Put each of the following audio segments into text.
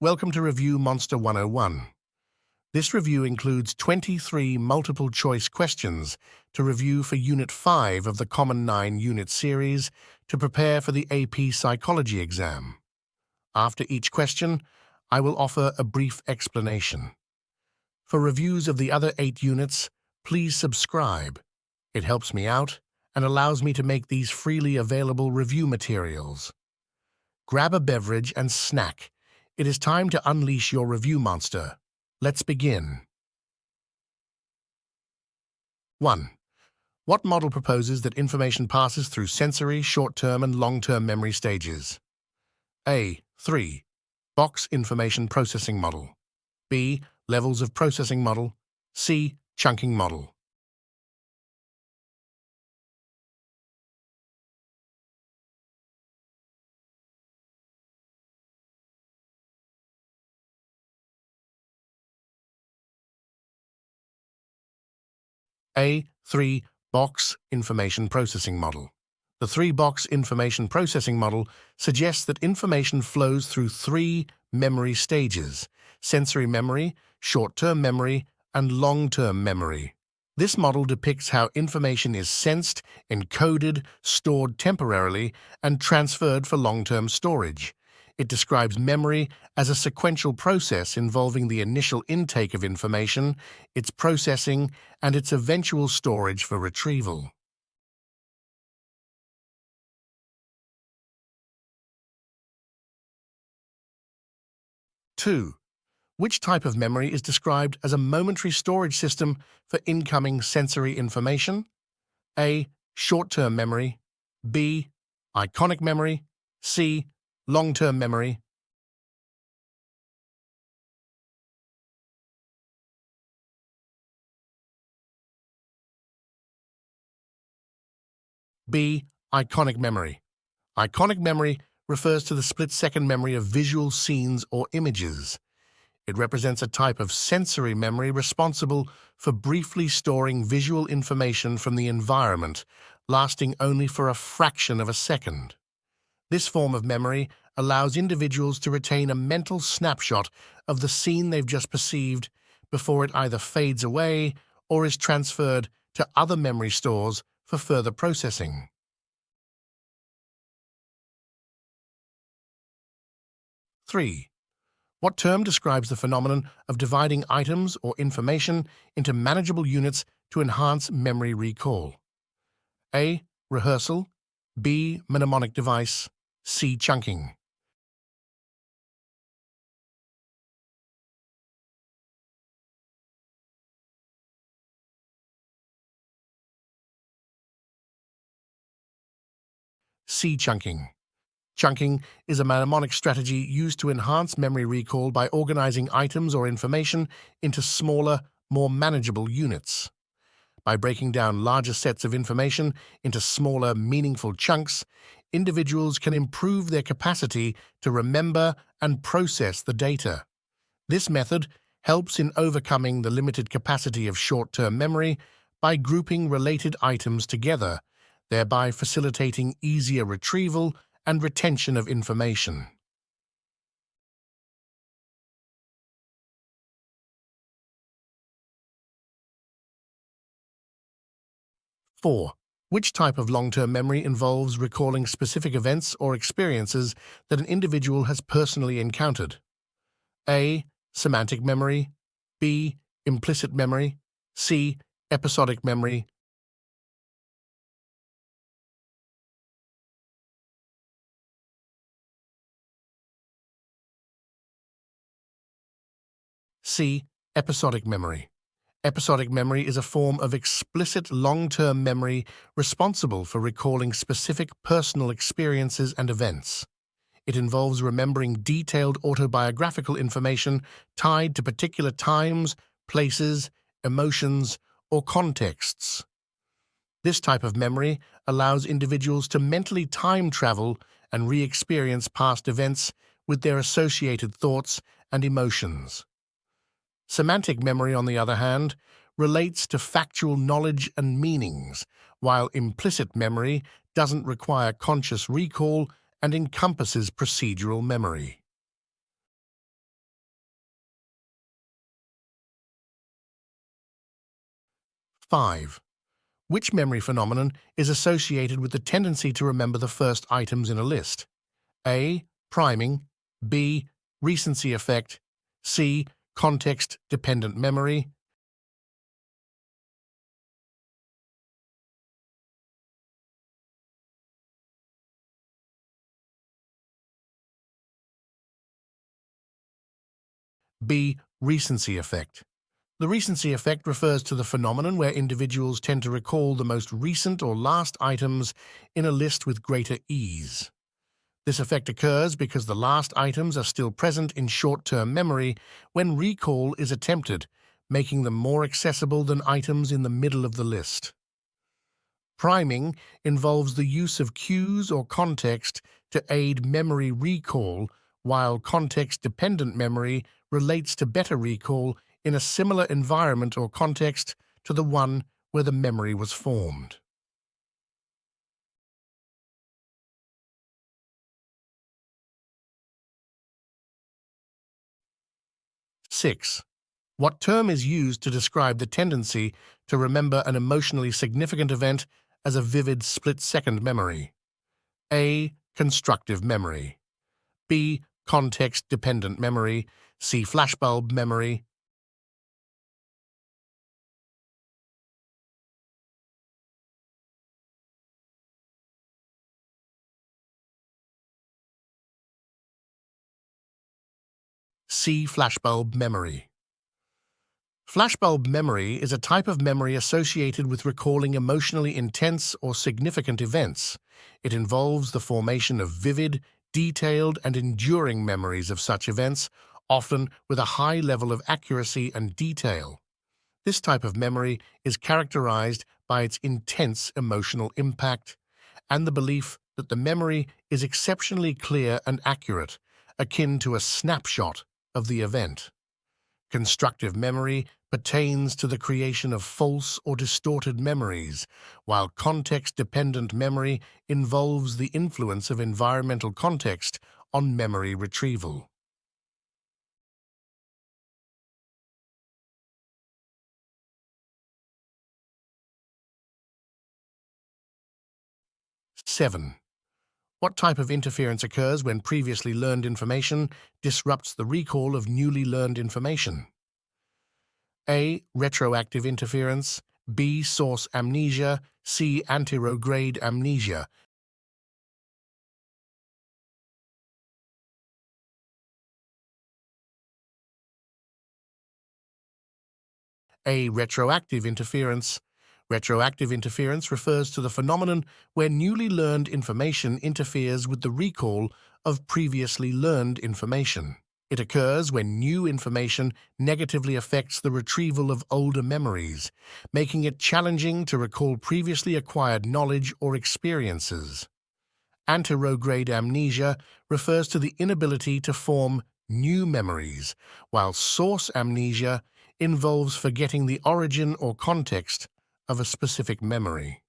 Welcome to Review Monster 101. This review includes 23 multiple-choice questions to review for Unit 5 of the Common 9-unit series to prepare for the AP Psychology exam. After each question, I will offer a brief explanation. For reviews of the other 8 units, please subscribe. It helps me out and allows me to make these freely available review materials. Grab a beverage and snack. It is time to unleash your review monster. Let's begin. 1. What model proposes that information passes through sensory, short-term, and long-term memory stages? A. 3. Box information processing model. B. Levels of processing model. C. Chunking model. A. 3. Box information processing model. The 3-box information processing model suggests that information flows through 3 memory stages: sensory memory, short-term memory, and long-term memory. This model depicts how information is sensed, encoded, stored temporarily, and transferred for long-term storage. It describes memory as a sequential process involving the initial intake of information, its processing, and its eventual storage for retrieval. 2. Which type of memory is described as a momentary storage system for incoming sensory information? A. Short-term memory. B. Iconic memory. C. Long-term memory. B. Iconic memory. Iconic memory refers to the split-second memory of visual scenes or images. It represents a type of sensory memory responsible for briefly storing visual information from the environment, lasting only for a fraction of a second. This form of memory allows individuals to retain a mental snapshot of the scene they've just perceived before it either fades away or is transferred to other memory stores for further processing. 3. What term describes the phenomenon of dividing items or information into manageable units to enhance memory recall? A. Rehearsal. B. Mnemonic device. C. Chunking. C. Chunking. Chunking is a mnemonic strategy used to enhance memory recall by organizing items or information into smaller, more manageable units. By breaking down larger sets of information into smaller, meaningful chunks, individuals can improve their capacity to remember and process the data. This method helps in overcoming the limited capacity of short-term memory by grouping related items together, thereby facilitating easier retrieval and retention of information. 4. Which type of long-term memory involves recalling specific events or experiences that an individual has personally encountered? A. Semantic memory. B. Implicit memory. C. Episodic memory. C. Episodic memory. Episodic memory is a form of explicit long-term memory responsible for recalling specific personal experiences and events. It involves remembering detailed autobiographical information tied to particular times, places, emotions, or contexts. This type of memory allows individuals to mentally time travel and re-experience past events with their associated thoughts and emotions. Semantic memory, on the other hand, relates to factual knowledge and meanings, while implicit memory doesn't require conscious recall and encompasses procedural memory. 5. Which memory phenomenon is associated with the tendency to remember the first items in a list? A. Priming. B. Recency effect. C. Context-dependent memory. B. Recency effect. The recency effect refers to the phenomenon where individuals tend to recall the most recent or last items in a list with greater ease. This effect occurs because the last items are still present in short-term memory when recall is attempted, making them more accessible than items in the middle of the list. Priming involves the use of cues or context to aid memory recall, while context-dependent memory relates to better recall in a similar environment or context to the one where the memory was formed. 6. What term is used to describe the tendency to remember an emotionally significant event as a vivid split-second memory? A. Constructive memory. B. Context-dependent memory. C. Flashbulb memory. C. Flashbulb memory. Flashbulb memory is a type of memory associated with recalling emotionally intense or significant events. It involves the formation of vivid, detailed, and enduring memories of such events, often with a high level of accuracy and detail. This type of memory is characterized by its intense emotional impact and the belief that the memory is exceptionally clear and accurate, akin to a snapshot of the event. Constructive memory pertains to the creation of false or distorted memories, while context-dependent memory involves the influence of environmental context on memory retrieval. Seven. What type of interference occurs when previously learned information disrupts the recall of newly learned information? A. Retroactive interference. B. Source amnesia. C. Anterograde amnesia. A. Retroactive interference. Retroactive interference refers to the phenomenon where newly learned information interferes with the recall of previously learned information. It occurs when new information negatively affects the retrieval of older memories, making it challenging to recall previously acquired knowledge or experiences. Anterograde amnesia refers to the inability to form new memories, while source amnesia involves forgetting the origin or context of a specific memory.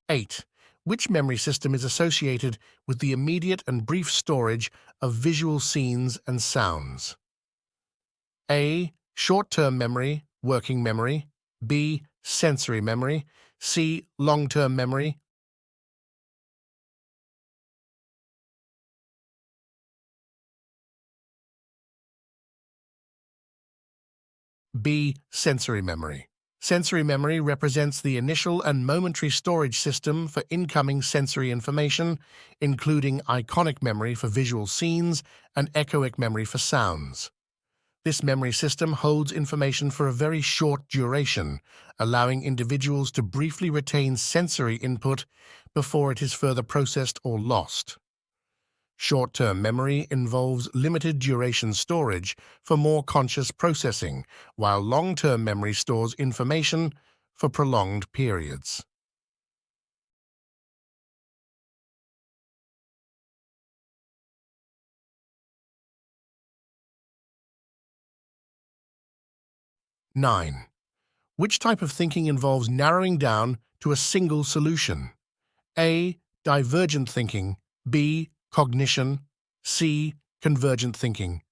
8. Which memory system is associated with the immediate and brief storage of visual scenes and sounds? A. Short-term memory, working memory. B. Sensory memory. C. Long-term memory. B. Sensory memory. Sensory memory represents the initial and momentary storage system for incoming sensory information, including iconic memory for visual scenes and echoic memory for sounds. This memory system holds information for a very short duration, allowing individuals to briefly retain sensory input before it is further processed or lost. Short-term memory involves limited duration storage for more conscious processing, while long-term memory stores information for prolonged periods. 9. Which type of thinking involves narrowing down to a single solution? A. Divergent thinking. B. Cognition. C. Convergent thinking.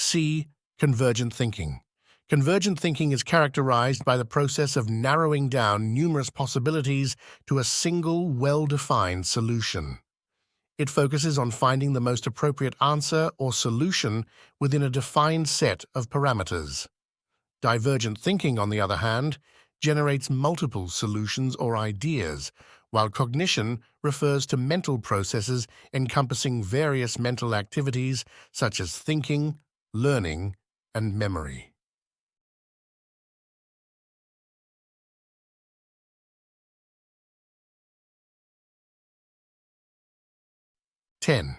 C. Convergent thinking. Convergent thinking is characterized by the process of narrowing down numerous possibilities to a single, well-defined solution. It focuses on finding the most appropriate answer or solution within a defined set of parameters. Divergent thinking, on the other hand, generates multiple solutions or ideas, while cognition refers to mental processes encompassing various mental activities such as thinking, learning, and memory. Ten.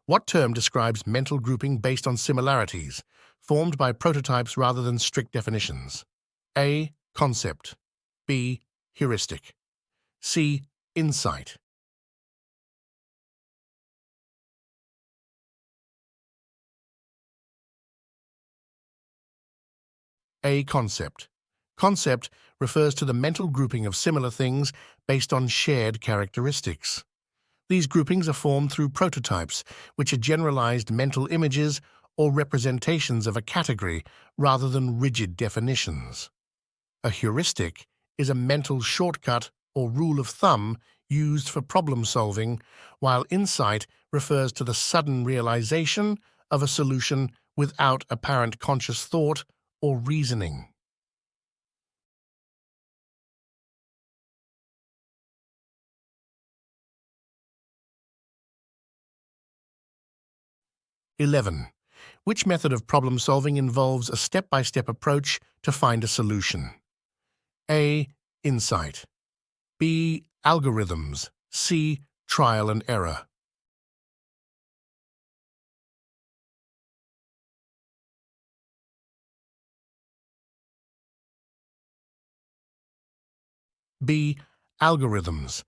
What term describes mental grouping based on similarities, formed by prototypes rather than strict definitions? A. Concept. B. Heuristic. C. Insight. A. Concept. Concept refers to the mental grouping of similar things based on shared characteristics. These groupings are formed through prototypes, which are generalized mental images or representations of a category rather than rigid definitions. A heuristic is a mental shortcut or rule of thumb used for problem solving, while insight refers to the sudden realization of a solution without apparent conscious thought or reasoning. Eleven. Which method of problem solving involves a step-by-step approach to find a solution? A. Insight. B. Algorithms. C. Trial and error. B. Algorithms.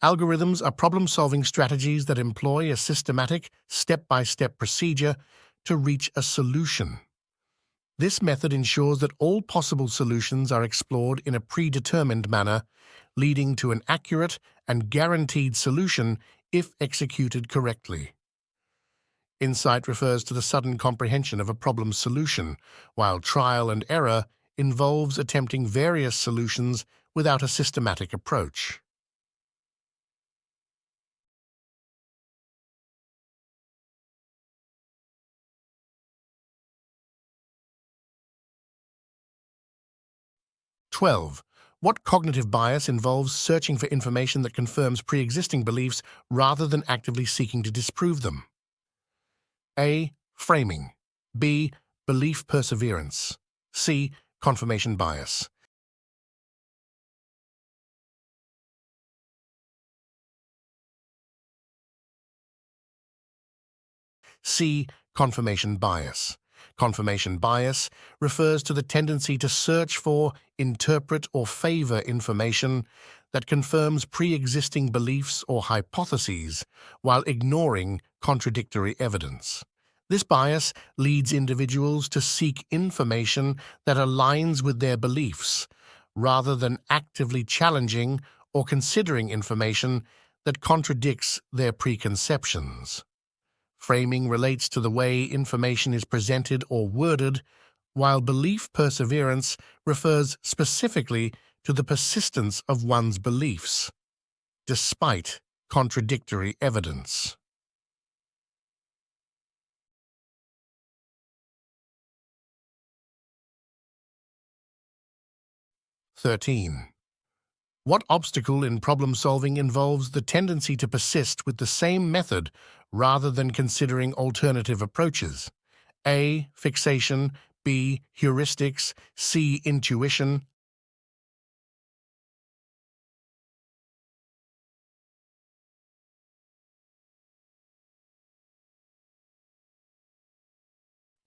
Algorithms are problem-solving strategies that employ a systematic, step-by-step procedure to reach a solution. This method ensures that all possible solutions are explored in a predetermined manner, leading to an accurate and guaranteed solution if executed correctly. Insight refers to the sudden comprehension of a problem's solution, while trial and error involves attempting various solutions without a systematic approach. Twelve. What cognitive bias involves searching for information that confirms pre-existing beliefs rather than actively seeking to disprove them? A. Framing. B. Belief perseverance. C. Confirmation bias. C. Confirmation bias. Confirmation bias refers to the tendency to search for, interpret, or favor information that confirms pre-existing beliefs or hypotheses while ignoring contradictory evidence. This bias leads individuals to seek information that aligns with their beliefs, rather than actively challenging or considering information that contradicts their preconceptions. Framing relates to the way information is presented or worded, while belief perseverance refers specifically to the persistence of one's beliefs, despite contradictory evidence. Thirteen. What obstacle in problem solving involves the tendency to persist with the same method rather than considering alternative approaches? A. Fixation. B. Heuristics. C. Intuition.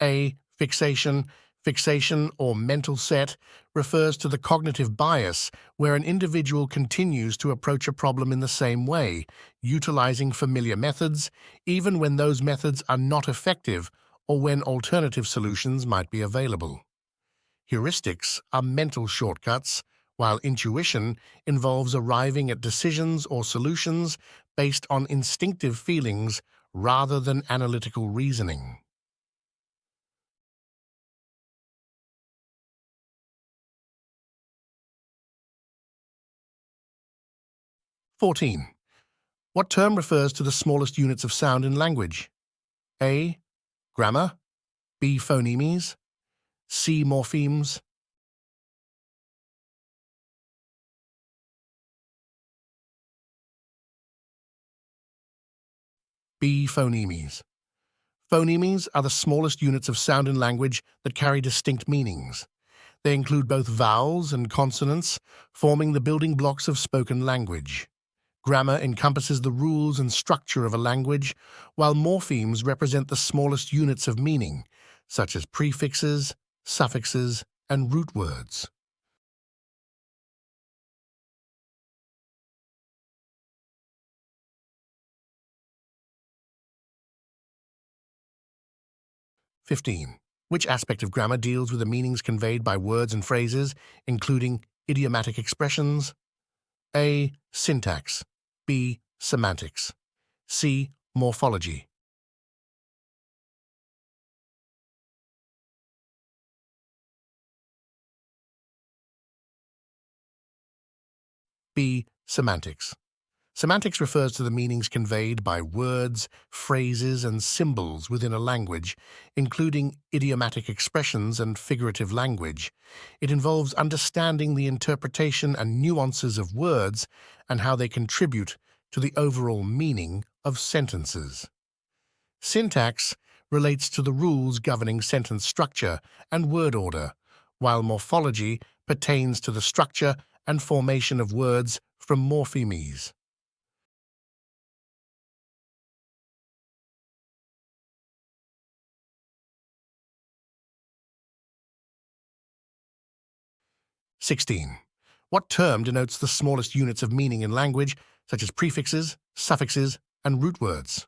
A. Fixation. Fixation or mental set refers to the cognitive bias where an individual continues to approach a problem in the same way, utilizing familiar methods, even when those methods are not effective or when alternative solutions might be available. Heuristics are mental shortcuts, while intuition involves arriving at decisions or solutions based on instinctive feelings rather than analytical reasoning. 14. What term refers to the smallest units of sound in language? A. Grammar. B. Phonemes. C. Morphemes. B. Phonemes. Phonemes are the smallest units of sound in language that carry distinct meanings. They include both vowels and consonants, forming the building blocks of spoken language. Grammar encompasses the rules and structure of a language, while morphemes represent the smallest units of meaning, such as prefixes, suffixes, and root words. '15. Which aspect of grammar deals with the meanings conveyed by words and phrases, including idiomatic expressions? A. Syntax. B. Semantics. C. Morphology. B. Semantics. Semantics refers to the meanings conveyed by words, phrases, and symbols within a language, including idiomatic expressions and figurative language. It involves understanding the interpretation and nuances of words and how they contribute to the overall meaning of sentences. Syntax relates to the rules governing sentence structure and word order, while morphology pertains to the structure and formation of words from morphemes. 16. What term denotes the smallest units of meaning in language, such as prefixes, suffixes, and root words?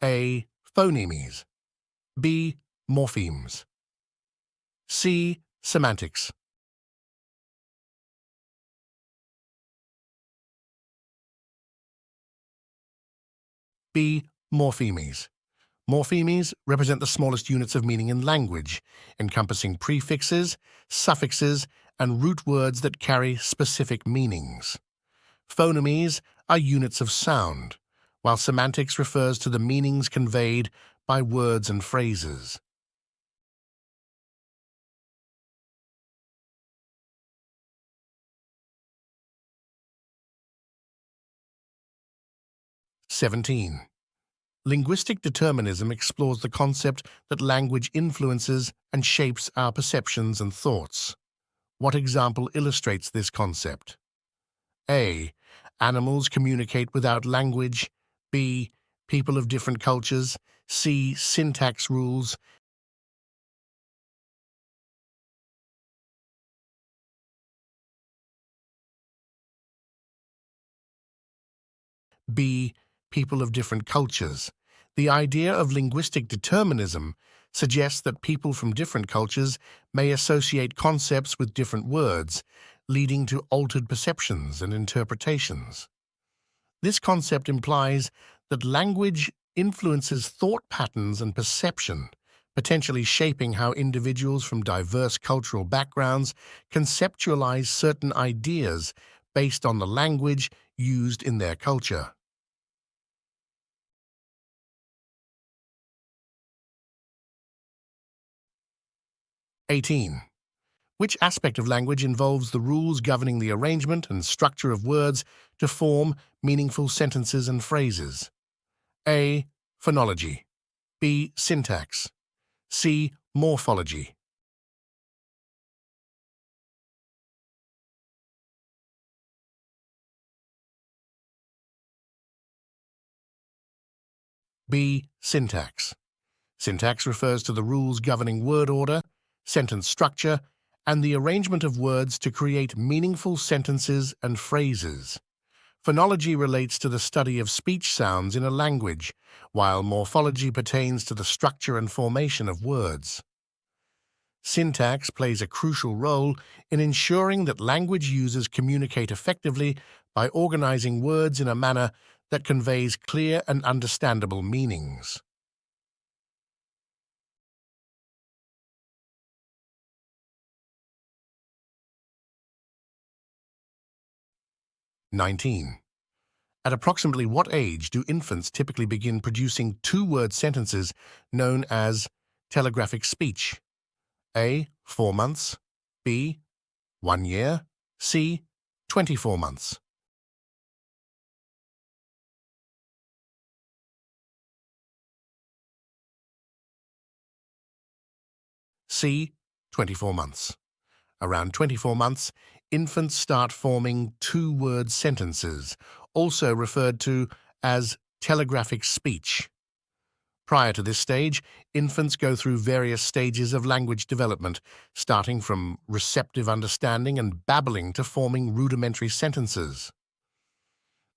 A. Phonemes. B. Morphemes. C. Semantics. B. Morphemes. Morphemes represent the smallest units of meaning in language, encompassing prefixes, suffixes, and root words that carry specific meanings. Phonemes are units of sound, while semantics refers to the meanings conveyed by words and phrases. '17. Linguistic determinism explores the concept that language influences and shapes our perceptions and thoughts. What example illustrates this concept? A. Animals communicate without language. B. People of different cultures. C. Syntax rules. B. People of different cultures. The idea of linguistic determinism suggests that people from different cultures may associate concepts with different words, leading to altered perceptions and interpretations. This concept implies that language influences thought patterns and perception, potentially shaping how individuals from diverse cultural backgrounds conceptualize certain ideas based on the language used in their culture. 18. Which aspect of language involves the rules governing the arrangement and structure of words to form meaningful sentences and phrases? A. Phonology. B. Syntax. C. Morphology. B. Syntax. Syntax refers to the rules governing word order, sentence structure, and the arrangement of words to create meaningful sentences and phrases. Phonology relates to the study of speech sounds in a language, while morphology pertains to the structure and formation of words. Syntax plays a crucial role in ensuring that language users communicate effectively by organizing words in a manner that conveys clear and understandable meanings. 19. At approximately what age do infants typically begin producing two-word sentences known as telegraphic speech? A. 4 months. B. 1 year. C. 24 months. C. 24 months. Around 24 months, infants start forming two-word sentences, also referred to as telegraphic speech. Prior to this stage, infants go through various stages of language development, starting from receptive understanding and babbling to forming rudimentary sentences.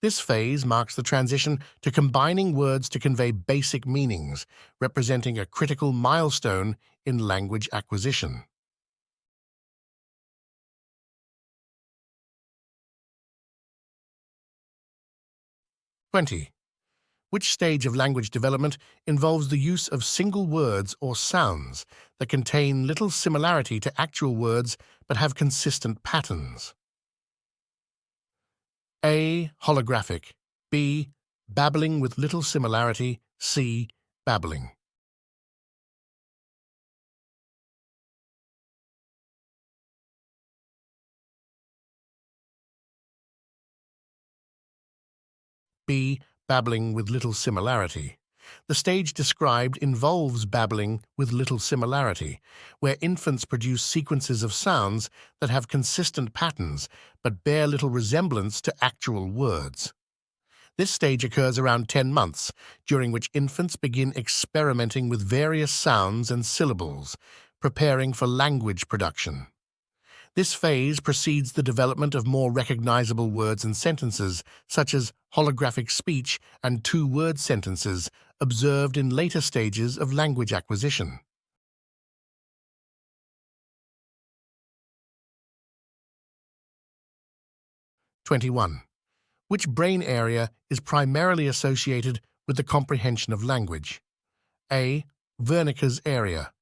This phase marks the transition to combining words to convey basic meanings, representing a critical milestone in language acquisition. 20. Which stage of language development involves the use of single words or sounds that contain little similarity to actual words but have consistent patterns? A. Holographic. B. Babbling with little similarity. C. Babbling. B. Babbling with little similarity. The stage described involves babbling with little similarity, where infants produce sequences of sounds that have consistent patterns but bear little resemblance to actual words. This stage occurs around 10 months, during which infants begin experimenting with various sounds and syllables, preparing for language production. This phase precedes the development of more recognizable words and sentences, such as holographic speech and two-word sentences, observed in later stages of language acquisition. 21. Which brain area is primarily associated with the comprehension of language? A. Wernicke's area.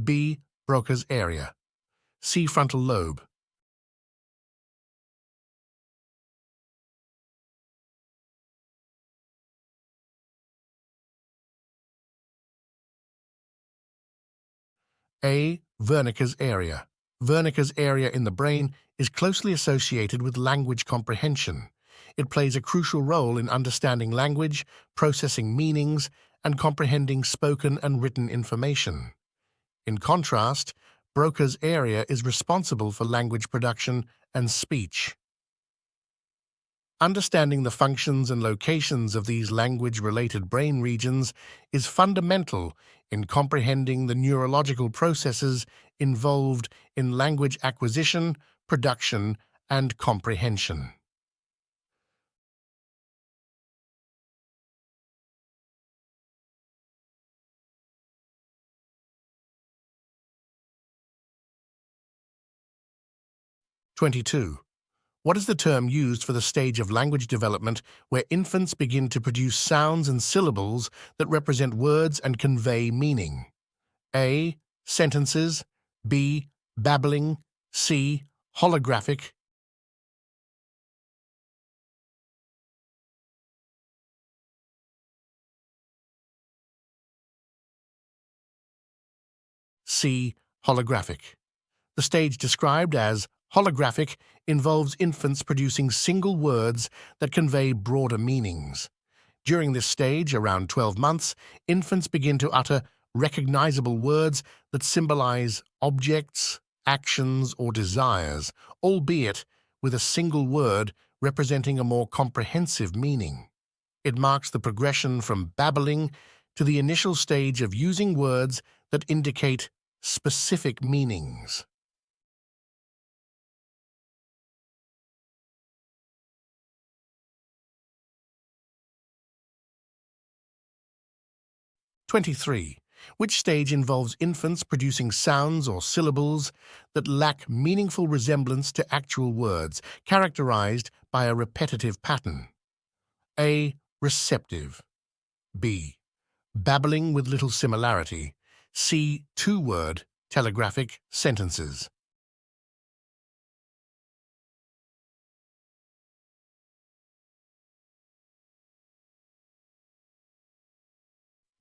B. Broca's area. C. Frontal lobe. A. Wernicke's area. Wernicke's area in the brain is closely associated with language comprehension. It plays a crucial role in understanding language, processing meanings, and comprehending spoken and written information. In contrast, Broca's area is responsible for language production and speech. Understanding the functions and locations of these language-related brain regions is fundamental in comprehending the neurological processes involved in language acquisition, production, and comprehension. 22. What is the term used for the stage of language development where infants begin to produce sounds and syllables that represent words and convey meaning? A. Sentences. B. Babbling. C. Holographic. C. Holographic. The stage described as holographic involves infants producing single words that convey broader meanings. During this stage, around 12 months, infants begin to utter recognizable words that symbolize objects, actions, or desires, albeit with a single word representing a more comprehensive meaning. It marks the progression from babbling to the initial stage of using words that indicate specific meanings. 23. Which stage involves infants producing sounds or syllables that lack meaningful resemblance to actual words, characterized by a repetitive pattern? A. Receptive. B. Babbling with little similarity. C. Two-word, telegraphic sentences.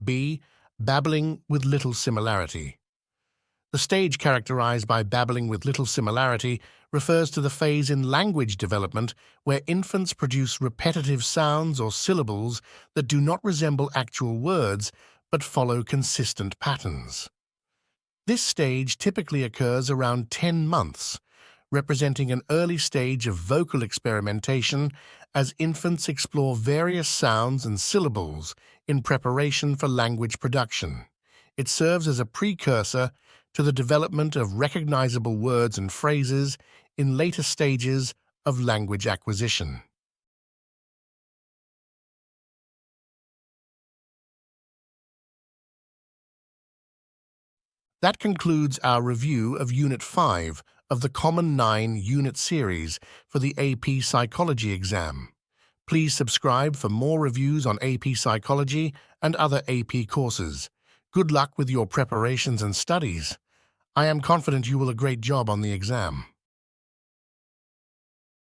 B. Babbling with little similarity. The stage characterized by babbling with little similarity refers to the phase in language development where infants produce repetitive sounds or syllables that do not resemble actual words but follow consistent patterns. This stage typically occurs around 10 months, representing an early stage of vocal experimentation as infants explore various sounds and syllables in preparation for language production. It serves as a precursor to the development of recognizable words and phrases in later stages of language acquisition. That concludes our review of Unit 5 of the Common 9 unit series for the AP Psychology exam. Please subscribe for more reviews on AP Psychology and other AP courses. Good luck with your preparations and studies. I am confident you will do a great job on the exam.